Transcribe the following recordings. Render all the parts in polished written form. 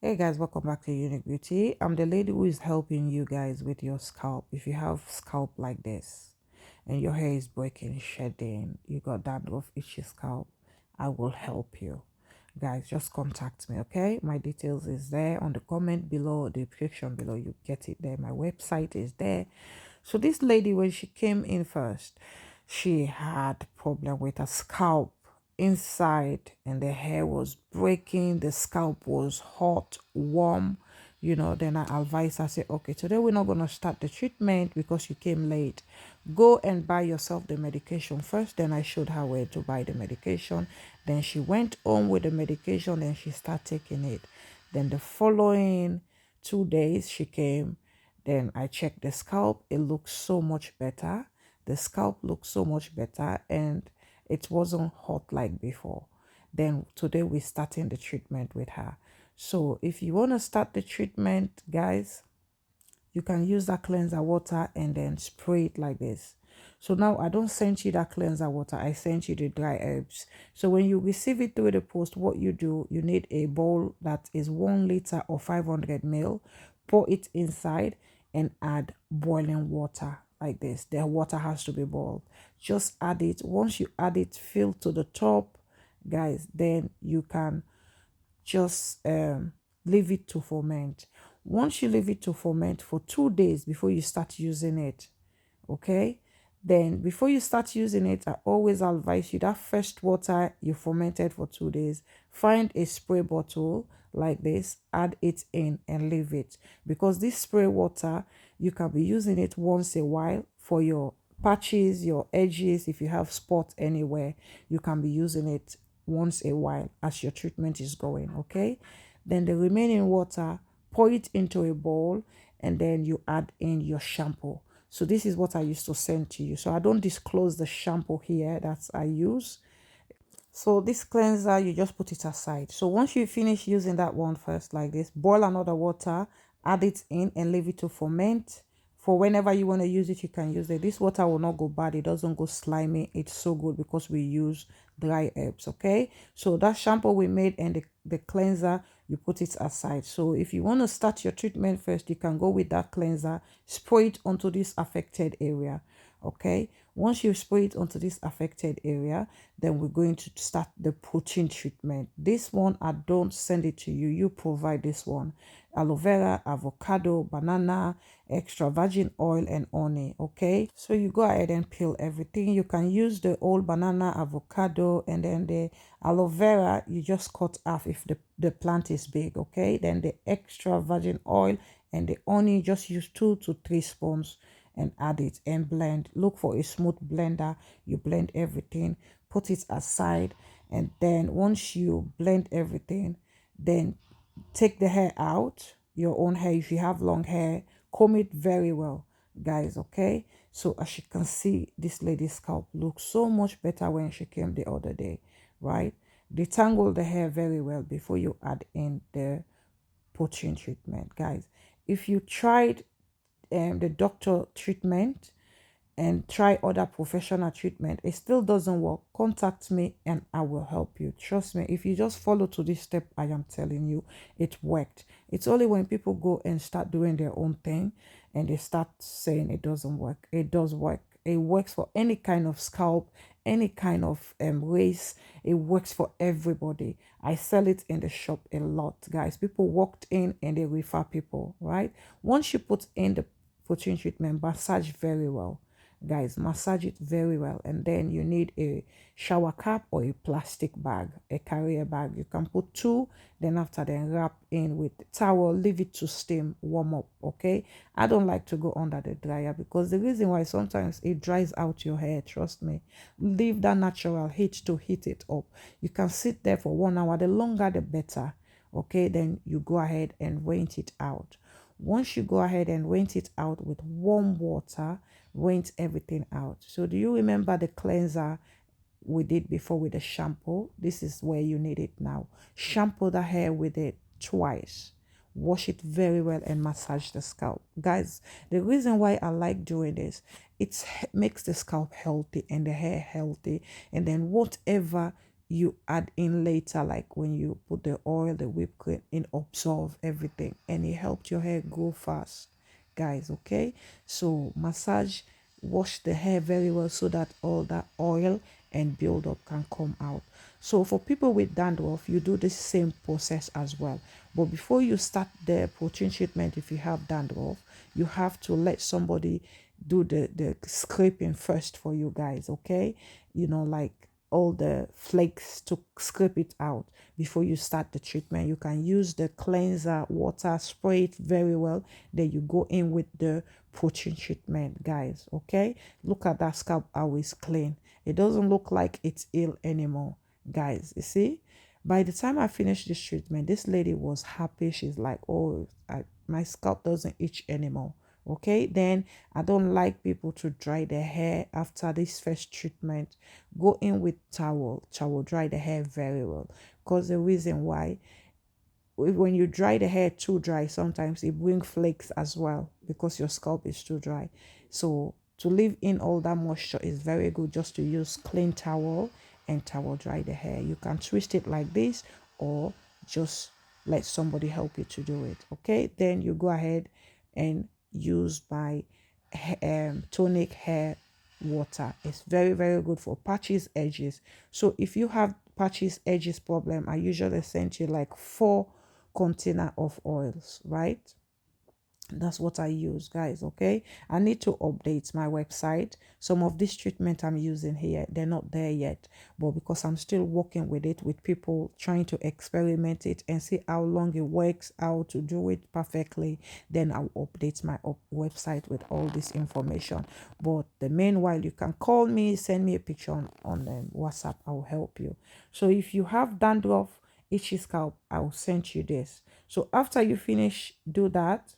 Hey guys, welcome back to Unique Beauty. I'm the lady who is helping you guys with your scalp. If you have scalp like this and your hair is breaking, shedding, you got dandruff, itchy scalp, I will help you. Guys, just contact me, okay? My details is there on the comment below, the description below. You get it there. My website is there. So this lady, when she came in first, she had problem with her scalp inside, and the hair was breaking, the scalp was hot, warm. Then I advised her, say, okay, today we're not going to start the treatment because you came late. Go and buy yourself the medication first. Then I showed her where to buy the medication. Then she went home with the medication and she started taking it. Then the following 2 days she came. Then I checked the scalp. It looks so much better. The scalp looks so much better and it wasn't hot like before. Then today we're starting the treatment with her. So if you want to start the treatment, guys, you can use that cleanser water and then spray it like this. So now I don't send you that cleanser water, I send you the dry herbs. So when you receive it through the post, what you do, you need a bowl that is 1 liter or 500 ml. Pour it inside and add boiling water like this. The water has to be boiled. Just add it. Once you add it, fill to the top, guys, then you can just leave it to ferment. Once you leave it to ferment for 2 days before you start using it, okay, then before you start using it, I always advise you that first water you fermented for 2 days, find a spray bottle like this, add it in and leave it, because this spray water, you can be using it once a while for your patches, your edges. If you have spots anywhere, you can be using it once a while as your treatment is going, okay? Then the remaining water, pour it into a bowl and then you add in your shampoo. So this is what I used to send to you. So I don't disclose the shampoo here that I use. So this cleanser, you just put it aside. So once you finish using that one first like this, boil another water, add it in and leave it to ferment. For whenever you want to use it, you can use it. This water will not go bad. It doesn't go slimy. It's so good because we use dry herbs, okay? So that shampoo we made and the cleanser, you put it aside. So if you want to start your treatment first, you can go with that cleanser, spray it onto this affected area, okay? Once you spray it onto this affected area, then we're going to start the protein treatment. This one, I don't send it to you. You provide this one. Aloe vera, avocado, banana, extra virgin oil, and honey, okay? So you go ahead and peel everything. You can use the old banana, avocado, and then the aloe vera, you just cut off if the plant is big, okay? Then the extra virgin oil and the honey, just use 2 to 3 spoons and add it and blend. Look for a smooth blender. You blend everything, put it aside, and then once you blend everything, then take the hair out, your own hair. If you have long hair, comb it very well, guys, okay? So as you can see, this lady's scalp looks so much better when she came the other day, right? Detangle the hair very well before you add in the protein treatment, guys. If you tried the doctor treatment and try other professional treatment, it still doesn't work, contact me and I will help you. Trust me, if you just follow to this step I am telling you, it worked. It's only when people go and start doing their own thing and they start saying it doesn't work. It does work. It works for any kind of scalp, any kind of race. It works for everybody. I sell it in the shop a lot, guys. People walked in and they refer people, right? Once you put in the protein treatment, massage very well, guys, massage it very well, and then you need a shower cap or a plastic bag, a carrier bag. You can put 2, then after, then wrap in with towel, leave it to steam, warm up, okay? I don't like to go under the dryer because the reason why, sometimes it dries out your hair. Trust me, leave that natural heat to heat it up. You can sit there for 1 hour. The longer the better, okay? Then you go ahead and rinse it out. Once you go ahead and rinse it out with warm water, rinse everything out. So do you remember the cleanser we did before with the shampoo? This is where you need it now. Shampoo the hair with it twice. Wash it very well and massage the scalp. Guys, the reason why I like doing this, it makes the scalp healthy and the hair healthy. And then whatever you add in later, like when you put the oil, the whipped cream, it absorb everything and it helped your hair grow fast, guys. Okay, so massage, wash the hair very well so that all that oil and buildup can come out. So for people with dandruff, you do the same process as well. But before you start the protein treatment, if you have dandruff, you have to let somebody do the scraping first for you guys. Okay, you know, like all the flakes to scrape it out before you start the treatment. You can use the cleanser water, spray it very well, then you go in with the protein treatment, guys. Okay, look at that scalp, always clean. It doesn't look like it's ill anymore, guys. You see, by the time I finished this treatment, this lady was happy. She's like, oh, my scalp doesn't itch anymore. Okay, then I don't like people to dry their hair after this first treatment. Go in with towel dry the hair very well, because the reason why, when you dry the hair too dry, sometimes it brings flakes as well because your scalp is too dry. So to leave in all that moisture is very good, just to use clean towel and towel dry the hair. You can twist it like this, or just let somebody help you to do it. Okay, then you go ahead and use my tonic hair water. It's very, very good for patches, edges. So if you have patches, edges problem, I usually send you like 4 container of oils, right? That's what I use, guys. Okay, I need to update my website. Some of this treatment I'm using here, they're not there yet, but because I'm still working with it, with people trying to experiment it and see how long it works, how to do it perfectly, then I'll update my website with all this information. But the meanwhile, you can call me, send me a picture on WhatsApp. I'll help you. So if you have dandruff, itchy scalp, I'll send you this. So after you finish do that,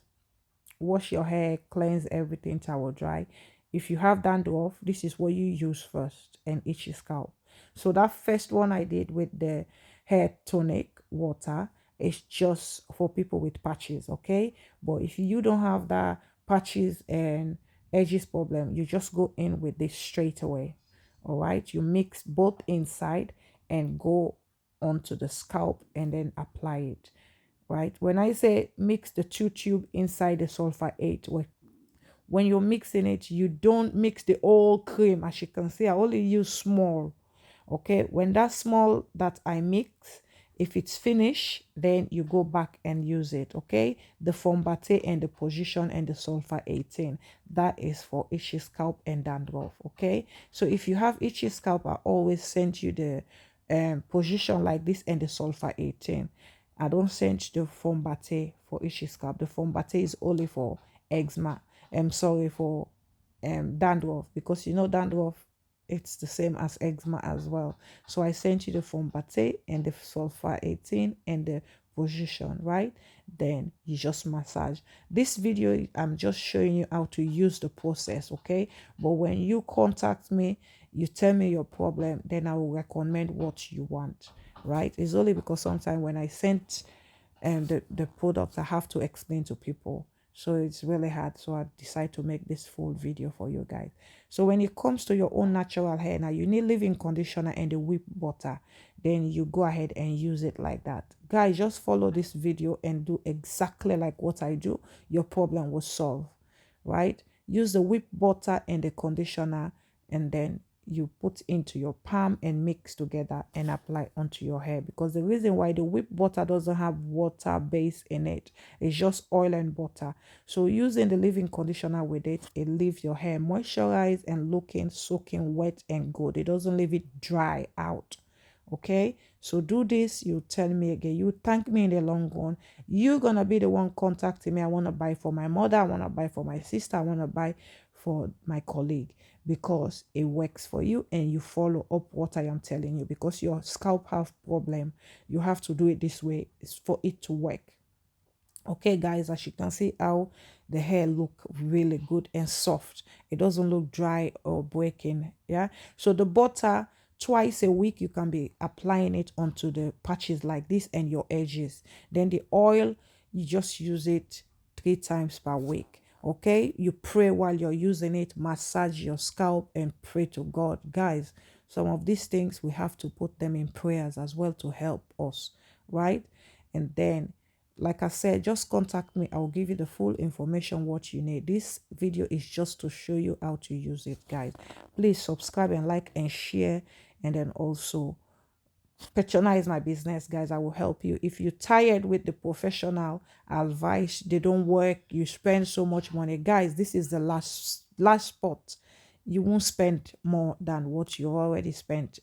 wash your hair, cleanse everything, towel dry. If you have dandruff, this is what you use first, and itchy scalp. So that first one I did with the hair tonic water is just for people with patches, okay? But if you don't have that patches and edges problem, you just go in with this straight away. All right, you mix both inside and go onto the scalp and then apply it, right? When I say mix the 2 tube inside the sulfur 8, when you're mixing it, you don't mix the whole cream. As you can see, I only use small. Okay, when that small that I mix, if it's finished, then you go back and use it. Okay, the formulated and the position and the sulfur 18, that is for itchy scalp and dandruff. Okay, so if you have itchy scalp, I always send you the position like this and the sulfur 18. I don't send the formulated for itchy scalp. The formulated is only for eczema. I'm sorry, for dandruff, because you know dandruff, it's the same as eczema as well. So I sent you the formulated and the sulfur 18 and the position, right? Then you just massage. This video, I'm just showing you how to use the process, okay? But when you contact me, you tell me your problem, then I will recommend what you want, right? It's only because sometimes when I sent the product, I have to explain to people, so it's really hard. So I decide to make this full video for you guys. So when it comes to your own natural hair, now you need leave-in conditioner and the whip butter, then you go ahead and use it like that, guys. Just follow this video and do exactly like what I do. Your problem will solve, right? Use the whip butter and the conditioner, and then you put into your palm and mix together and apply onto your hair. Because the reason why the whip butter doesn't have water base in it, it's just oil and butter. So using the leave-in conditioner with it, it leaves your hair moisturized and looking soaking wet and good. It doesn't leave it dry out. Okay, so do this. You tell me again, you thank me in the long run. You're gonna be the one contacting me. I want to buy for my mother, I want to buy for my sister, I want to buy for my colleague, because it works for you and you follow up what I am telling you. Because your scalp have problem, you have to do it this way. It's for it to work. Okay, guys, as you can see how the hair look really good and soft. It doesn't look dry or breaking. Yeah, so the butter, twice a week you can be applying it onto the patches like this and your edges. Then the oil, you just use it 3 times per week. Okay, you pray while you're using it, massage your scalp and pray to God, guys. some of these things we have to put them in prayers as well to help us, right? And then, like I said, just contact me. I'll give you the full information what you need. This video is just to show you how to use it, guys. Please subscribe and like and share, and then also patronize my business, guys. I will help you. If you're tired with the professional advice, they don't work, you spend so much money, guys, this is the last spot. You won't spend more than what you already spent